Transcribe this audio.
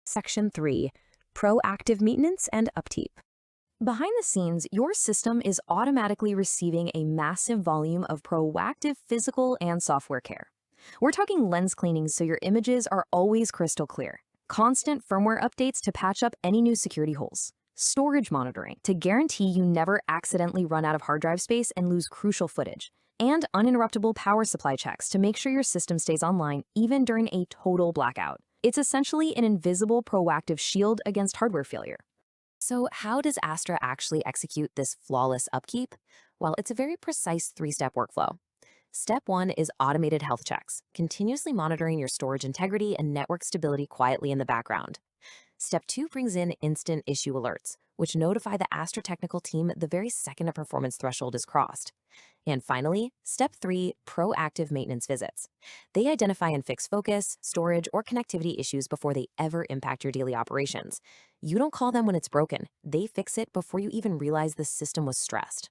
Section 3. Proactive maintenance and upkeep. Behind the scenes, your system is automatically receiving a massive volume of proactive physical and software care. We're talking lens cleanings so your images are always crystal clear, constant firmware updates to patch up any new security holes, storage monitoring to guarantee you never accidentally run out of hard drive space and lose crucial footage, and uninterruptible power supply checks to make sure your system stays online even during a total blackout. It's essentially an invisible proactive shield against hardware failure. So how does Astra actually execute this flawless upkeep? Well, it's a very precise three-step workflow. Step 1 is automated health checks, continuously monitoring your storage integrity and network stability quietly in the background. Step 2 brings in instant issue alerts, which notify the Astra technical team the very second a performance threshold is crossed. And finally, Step 3, proactive maintenance visits. They identify and fix focus, storage, or connectivity issues before they ever impact your daily operations. You don't call them when it's broken. They fix it before you even realize the system was stressed.